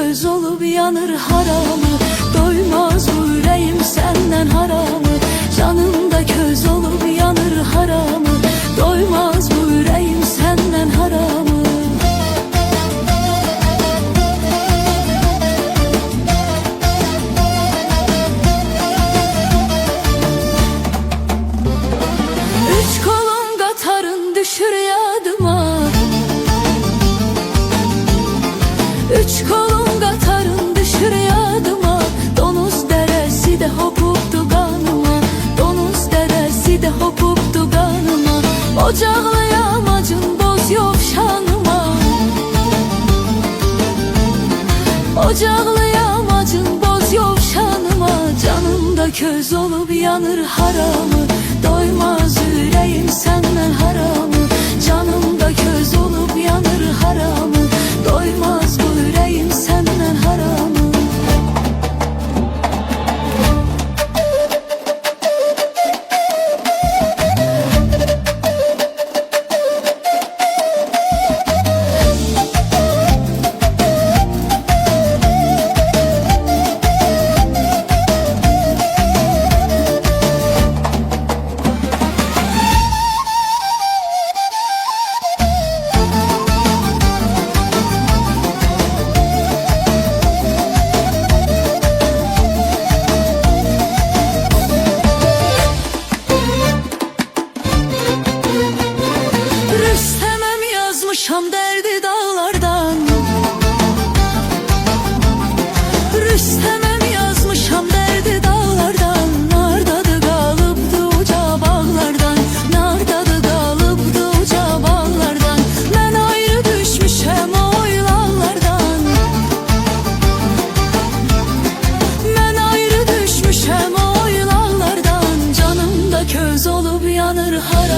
köz olup yanır haramı. Doymaz bu yüreğim senden haramı. Canımda köz olup yanır haramı. Doymaz bu yüreğim senden haramı. Üç kolun katarın düşür yadıma. Üç kolun katarın düşür yadıma. Donuz deresi de hopuptu kanıma. Donuz deresi de hopuptu kanıma. Ocaklı yamacın boz yok şanıma. Ocaklı yamacın boz yok şanıma. Canımda köz olup yanır haramı. Doymaz yüreğim senden haramı. Canımda köz olup yanır haramı. Doymaz bu yüreğim senden haramı. Yazmışam derdi dağlardan. Rüstemem yazmışam derdi dağlardan. Nardadı kalıptı uca bağlardan. Nardadı kalıptı uca bağlardan. Ben ayrı düşmüşem o yılanlardan. Ben ayrı düşmüşem o yılanlardan. Canımda köz olup yanır haram.